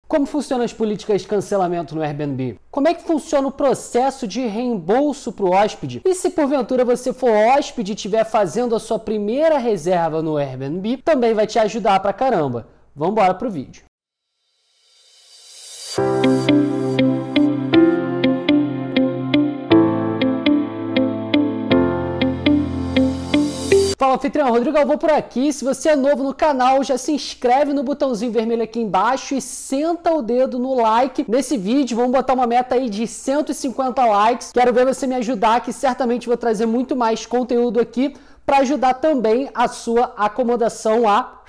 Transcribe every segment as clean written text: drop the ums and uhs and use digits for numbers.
Como funcionam as políticas de cancelamento no Airbnb? Como é que funciona o processo de reembolso para o hóspede? E se porventura você for hóspede e estiver fazendo a sua primeira reserva no Airbnb, também vai te ajudar pra caramba. Vamos embora pro vídeo. Fala, anfitrião, Rodrigo Galvão por aqui. Se você é novo no canal, já se inscreve no botãozinho vermelho aqui embaixo e senta o dedo no like nesse vídeo. Vamos botar uma meta aí de 150 likes. Quero ver você me ajudar, que certamente vou trazer muito mais conteúdo aqui para ajudar também a sua acomodação a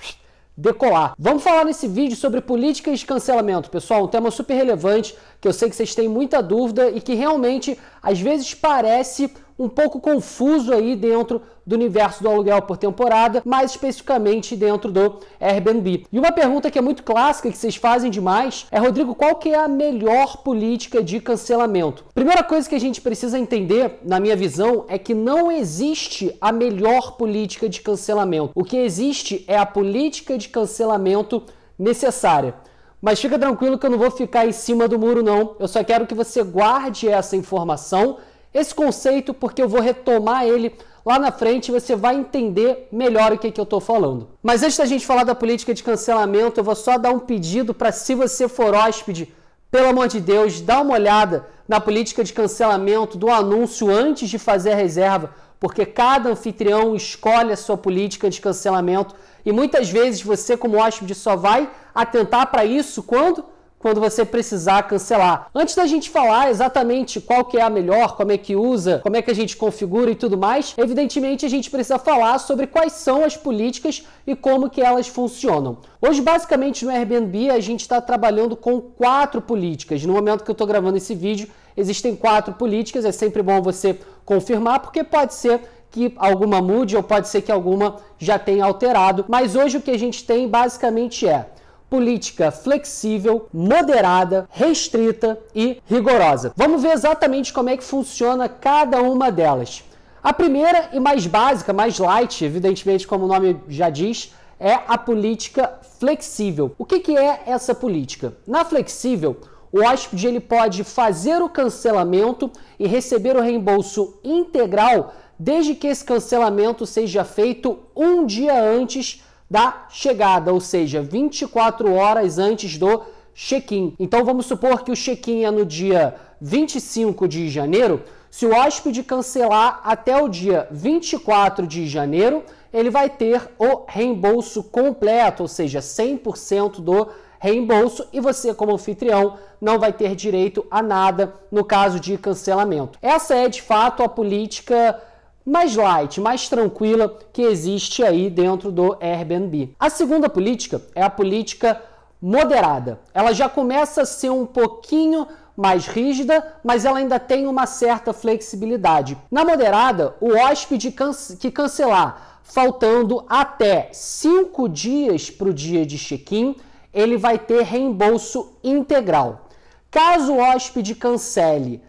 decolar. Vamos falar nesse vídeo sobre políticas de cancelamento, pessoal, um tema super relevante, que eu sei que vocês têm muita dúvida e que realmente, às vezes, parece um pouco confuso aí dentro do universo do aluguel por temporada, mais especificamente dentro do Airbnb. E uma pergunta que é muito clássica, que vocês fazem demais, é: Rodrigo, qual que é a melhor política de cancelamento? Primeira coisa que a gente precisa entender, na minha visão, é que não existe a melhor política de cancelamento. O que existe é a política de cancelamento necessária. Mas fica tranquilo que eu não vou ficar em cima do muro, não. Eu só quero que você guarde essa informação, esse conceito, porque eu vou retomar ele lá na frente e você vai entender melhor o que eu estou falando. Mas antes da gente falar da política de cancelamento, eu vou só dar um pedido para, se você for hóspede, pelo amor de Deus, dá uma olhada na política de cancelamento do anúncio antes de fazer a reserva, porque cada anfitrião escolhe a sua política de cancelamento e muitas vezes você, como hóspede, só vai atentar para isso quando você precisar cancelar. Antes da gente falar exatamente qual que é a melhor, como é que usa, como é que a gente configura e tudo mais, evidentemente a gente precisa falar sobre quais são as políticas e como que elas funcionam. Hoje, basicamente, no Airbnb, a gente está trabalhando com 4 políticas. No momento que eu estou gravando esse vídeo, existem 4 políticas. É sempre bom você confirmar, porque pode ser que alguma mude ou pode ser que alguma já tenha alterado. Mas hoje o que a gente tem basicamente é política flexível, moderada, restrita e rigorosa. Vamos ver exatamente como é que funciona cada uma delas. A primeira e mais básica, mais light, evidentemente, como o nome já diz, é a política flexível. O que é essa política? Na flexível, o hóspede ele pode fazer o cancelamento e receber o reembolso integral, desde que esse cancelamento seja feito um dia antes da chegada, ou seja, 24 horas antes do check-in. Então vamos supor que o check-in é no dia 25 de janeiro. Se o hóspede cancelar até o dia 24 de janeiro, ele vai ter o reembolso completo, ou seja, 100% do reembolso, e você, como anfitrião, não vai ter direito a nada no caso de cancelamento. Essa é, de fato, a política mais light, mais tranquila que existe aí dentro do Airbnb. A segunda política é a política moderada. Ela já começa a ser um pouquinho mais rígida, mas ela ainda tem uma certa flexibilidade. Na moderada, o hóspede que cancelar faltando até 5 dias para o dia de check-in, ele vai ter reembolso integral. Caso o hóspede cancele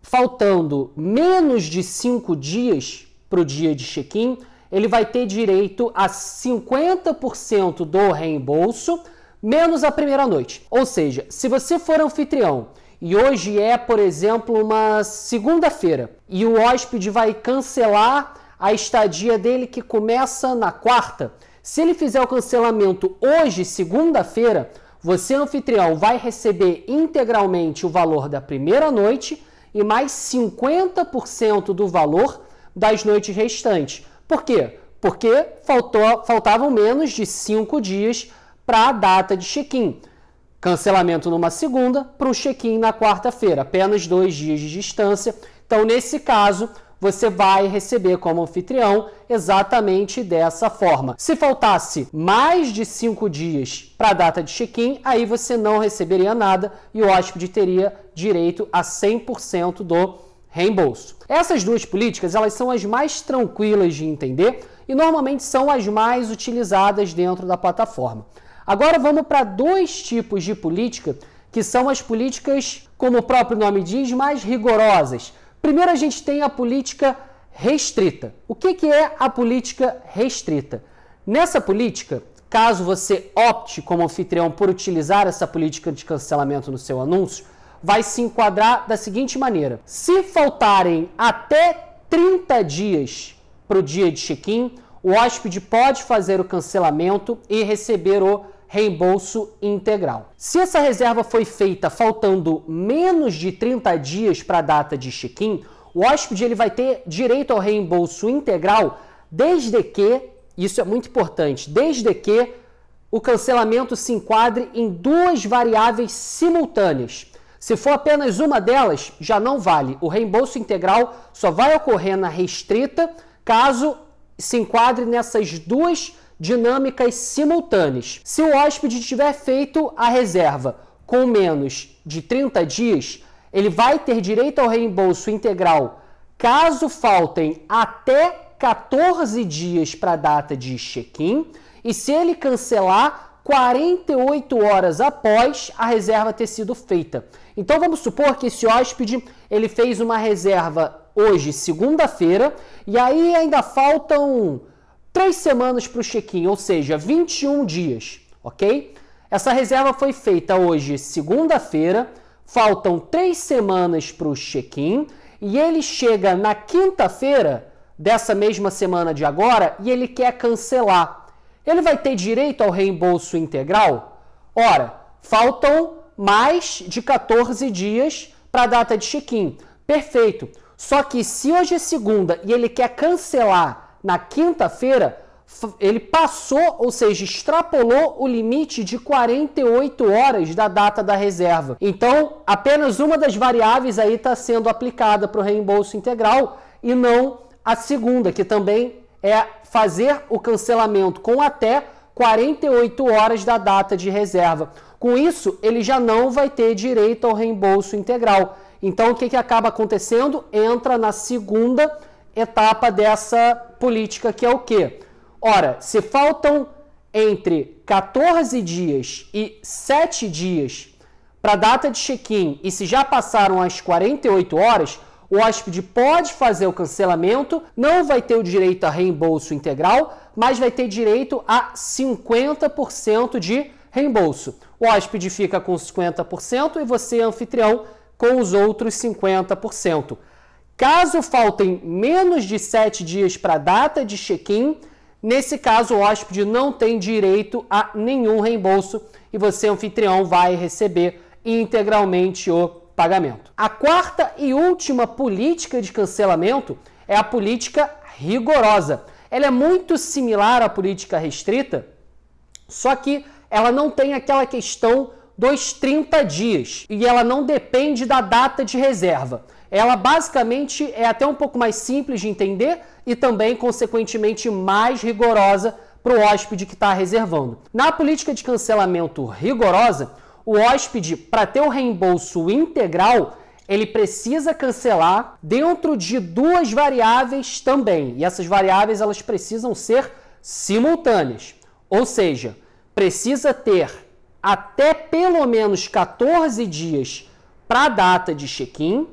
faltando menos de 5 dias para o dia de check-in, ele vai ter direito a 50% do reembolso, menos a primeira noite. Ou seja, se você for anfitrião e hoje é, por exemplo, uma segunda-feira, e o hóspede vai cancelar a estadia dele que começa na quarta, se ele fizer o cancelamento hoje, segunda-feira, você, anfitrião, vai receber integralmente o valor da primeira noite e mais 50% do valor das noites restantes. Por quê? Porque faltavam menos de 5 dias para a data de check-in. Cancelamento numa segunda para o check-in na quarta-feira, apenas 2 dias de distância. Então, nesse caso, você vai receber como anfitrião exatamente dessa forma. Se faltasse mais de 5 dias para a data de check-in, aí você não receberia nada e o hóspede teria direito a 100% do reembolso. Essas duas políticas, elas são as mais tranquilas de entender e normalmente são as mais utilizadas dentro da plataforma. Agora vamos para 2 tipos de política, que são as políticas, como o próprio nome diz, mais rigorosas. Primeiro a gente tem a política restrita. O que é a política restrita? Nessa política, caso você opte como anfitrião por utilizar essa política de cancelamento no seu anúncio, vai se enquadrar da seguinte maneira. Se faltarem até 30 dias para o dia de check-in, o hóspede pode fazer o cancelamento e receber o reembolso integral. Se essa reserva foi feita faltando menos de 30 dias para a data de check-in, o hóspede ele vai ter direito ao reembolso integral desde que, isso é muito importante, desde que o cancelamento se enquadre em duas variáveis simultâneas. Se for apenas uma delas, já não vale. O reembolso integral só vai ocorrer na restrita caso se enquadre nessas duas dinâmicas simultâneas. Se o hóspede tiver feito a reserva com menos de 30 dias, ele vai ter direito ao reembolso integral caso faltem até 14 dias para a data de check-in e se ele cancelar 48 horas após a reserva ter sido feita. Então vamos supor que esse hóspede ele fez uma reserva hoje, segunda-feira, e aí ainda faltam 3 semanas para o check-in, ou seja, 21 dias, ok? Essa reserva foi feita hoje, segunda-feira, faltam 3 semanas para o check-in, e ele chega na quinta-feira dessa mesma semana de agora e ele quer cancelar. Ele vai ter direito ao reembolso integral? Ora, faltam mais de 14 dias para a data de check-in. Perfeito. Só que se hoje é segunda e ele quer cancelar na quinta-feira, ele passou, ou seja, extrapolou o limite de 48 horas da data da reserva. Então, apenas uma das variáveis aí está sendo aplicada para o reembolso integral e não a segunda, que também é fazer o cancelamento com até 48 horas da data de reserva. Com isso, ele já não vai ter direito ao reembolso integral. Então, o que acaba acontecendo? Entra na segunda etapa dessa política, que é o quê? Ora, se faltam entre 14 dias e 7 dias para a data de check-in e se já passaram as 48 horas, o hóspede pode fazer o cancelamento, não vai ter o direito a reembolso integral, mas vai ter direito a 50% de reembolso. O hóspede fica com 50% e você, anfitrião, com os outros 50%. Caso faltem menos de 7 dias para a data de check-in, nesse caso o hóspede não tem direito a nenhum reembolso e você, anfitrião, vai receber integralmente o pagamento. A quarta e última política de cancelamento é a política rigorosa. Ela é muito similar à política restrita, só que ela não tem aquela questão dos 30 dias e ela não depende da data de reserva. Ela basicamente é até um pouco mais simples de entender e também, consequentemente, mais rigorosa para o hóspede que está reservando. Na política de cancelamento rigorosa, o hóspede, para ter o reembolso integral, ele precisa cancelar dentro de duas variáveis também. E essas variáveis elas precisam ser simultâneas. Ou seja, precisa ter até pelo menos 14 dias para a data de check-in,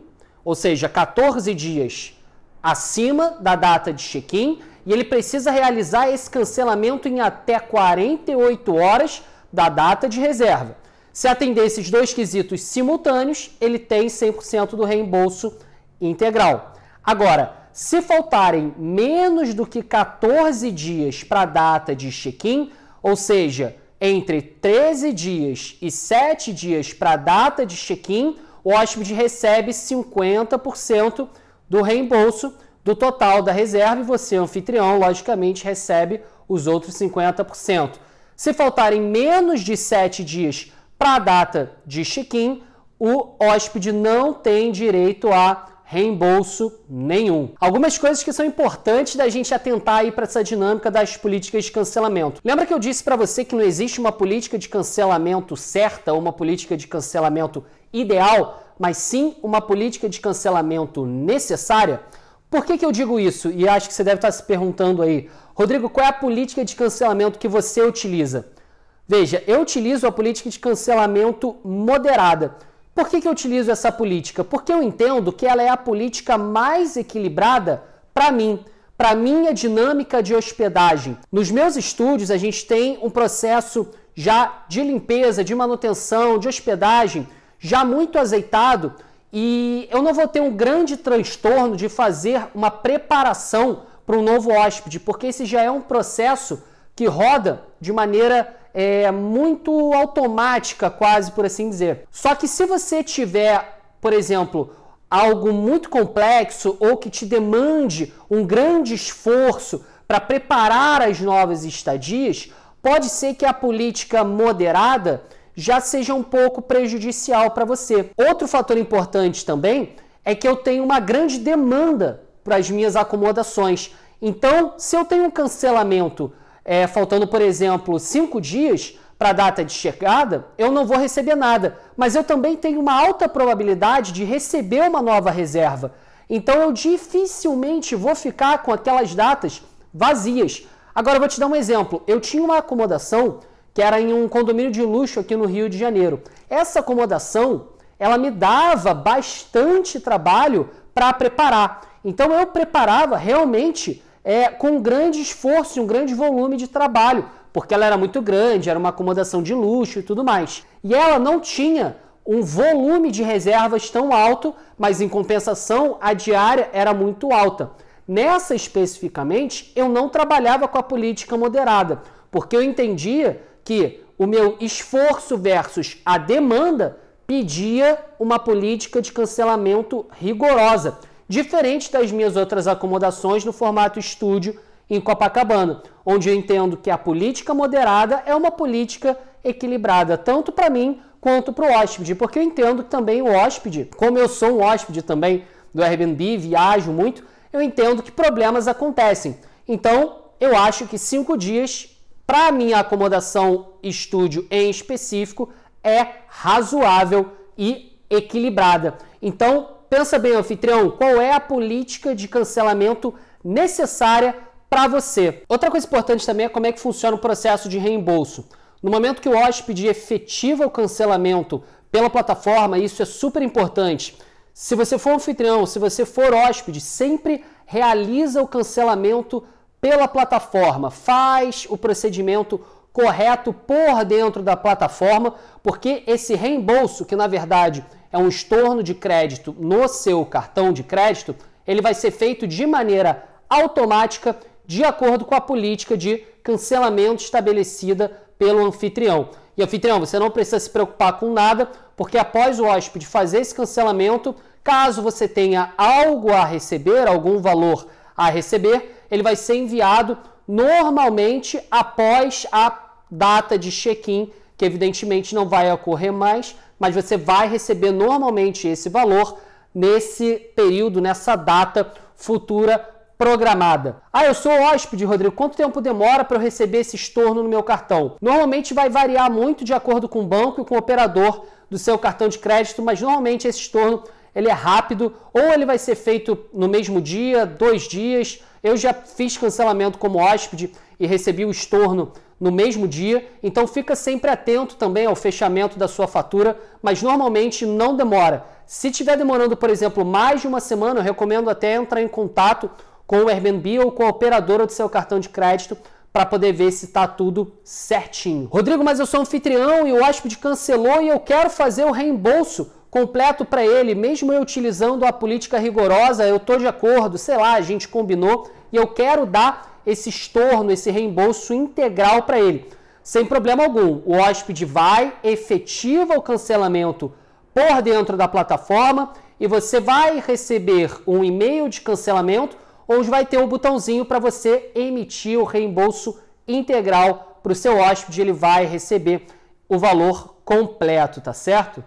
ou seja, 14 dias acima da data de check-in, e ele precisa realizar esse cancelamento em até 48 horas da data de reserva. Se atender esses dois quesitos simultâneos, ele tem 100% do reembolso integral. Agora, se faltarem menos do que 14 dias para a data de check-in, ou seja, entre 13 dias e 7 dias para a data de check-in, o hóspede recebe 50% do reembolso do total da reserva e você, anfitrião, logicamente, recebe os outros 50%. Se faltarem menos de 7 dias para a data de check-in, o hóspede não tem direito a reembolso nenhum. Algumas coisas que são importantes da gente atentar aí para essa dinâmica das políticas de cancelamento. Lembra que eu disse para você que não existe uma política de cancelamento certa ou uma política de cancelamento ideal, mas sim uma política de cancelamento necessária? Por que eu digo isso? E acho que você deve estar se perguntando aí, Rodrigo, qual é a política de cancelamento que você utiliza? Veja, eu utilizo a política de cancelamento moderada. Por que eu utilizo essa política? Porque eu entendo que ela é a política mais equilibrada para mim. para a minha dinâmica de hospedagem. Nos meus estúdios, a gente tem um processo já de limpeza, de manutenção, de hospedagem, já muito azeitado, e eu não vou ter um grande transtorno de fazer uma preparação para um novo hóspede, porque esse já é um processo que roda de maneira muito automática, quase por assim dizer. Só que se você tiver, por exemplo, algo muito complexo ou que te demande um grande esforço para preparar as novas estadias, pode ser que a política moderada já seja um pouco prejudicial para você. Outro fator importante também é que eu tenho uma grande demanda para as minhas acomodações. Então, se eu tenho um cancelamento faltando, por exemplo, 5 dias para a data de chegada, eu não vou receber nada. Mas eu também tenho uma alta probabilidade de receber uma nova reserva. Então, eu dificilmente vou ficar com aquelas datas vazias. Agora, eu vou te dar um exemplo. Eu tinha uma acomodação que era em um condomínio de luxo aqui no Rio de Janeiro. Essa acomodação, ela me dava bastante trabalho para preparar. Então, eu preparava realmente com um grande esforço e um grande volume de trabalho, porque ela era muito grande, era uma acomodação de luxo e tudo mais. E ela não tinha um volume de reservas tão alto, mas em compensação a diária era muito alta. Nessa especificamente, eu não trabalhava com a política moderada, porque eu entendia que o meu esforço versus a demanda pedia uma política de cancelamento rigorosa, diferente das minhas outras acomodações no formato estúdio em Copacabana, onde eu entendo que a política moderada é uma política equilibrada, tanto para mim quanto para o hóspede, porque eu entendo que também o hóspede, como eu sou um hóspede também do Airbnb, viajo muito, eu entendo que problemas acontecem. Então, eu acho que 5 dias para a minha acomodação estúdio em específico é razoável e equilibrada. Então, pensa bem, anfitrião, qual é a política de cancelamento necessária para você? Outra coisa importante também é como é que funciona o processo de reembolso. No momento que o hóspede efetiva o cancelamento pela plataforma, isso é super importante. Se você for anfitrião, se você for hóspede, sempre realiza o cancelamento pela plataforma. Faz o procedimento correto por dentro da plataforma, porque esse reembolso, que na verdade é um estorno de crédito no seu cartão de crédito, ele vai ser feito de maneira automática, de acordo com a política de cancelamento estabelecida pelo anfitrião. E anfitrião, você não precisa se preocupar com nada, porque após o hóspede fazer esse cancelamento, caso você tenha algo a receber, algum valor a receber, ele vai ser enviado normalmente após a data de check-in, que evidentemente não vai ocorrer mais, mas você vai receber normalmente esse valor nesse período, nessa data futura programada. Ah, eu sou hóspede, Rodrigo, quanto tempo demora para eu receber esse estorno no meu cartão? Normalmente vai variar muito de acordo com o banco e com o operador do seu cartão de crédito, mas normalmente esse estorno ele é rápido, ou ele vai ser feito no mesmo dia, 2 dias. Eu já fiz cancelamento como hóspede e recebi o estorno no mesmo dia, então fica sempre atento também ao fechamento da sua fatura, mas normalmente não demora. Se estiver demorando, por exemplo, mais de uma semana, eu recomendo até entrar em contato com o Airbnb ou com a operadora do seu cartão de crédito para poder ver se está tudo certinho. Rodrigo, mas eu sou anfitrião e o hóspede cancelou e eu quero fazer o reembolso completo para ele, mesmo eu utilizando a política rigorosa, eu estou de acordo, sei lá, a gente combinou e eu quero dar esse estorno, esse reembolso integral para ele. Sem problema algum, o hóspede vai, efetiva o cancelamento por dentro da plataforma e você vai receber um e-mail de cancelamento onde vai ter um botãozinho para você emitir o reembolso integral para o seu hóspede, ele vai receber o valor completo, tá certo?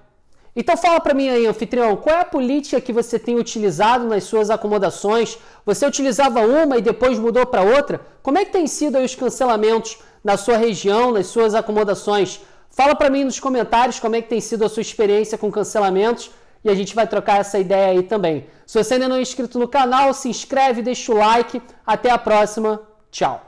Então fala para mim aí, anfitrião, qual é a política que você tem utilizado nas suas acomodações? Você utilizava uma e depois mudou para outra? Como é que tem sido aí os cancelamentos na sua região, nas suas acomodações? Fala para mim nos comentários como é que tem sido a sua experiência com cancelamentos e a gente vai trocar essa ideia aí também. Se você ainda não é inscrito no canal, se inscreve, deixa o like. Até a próxima. Tchau.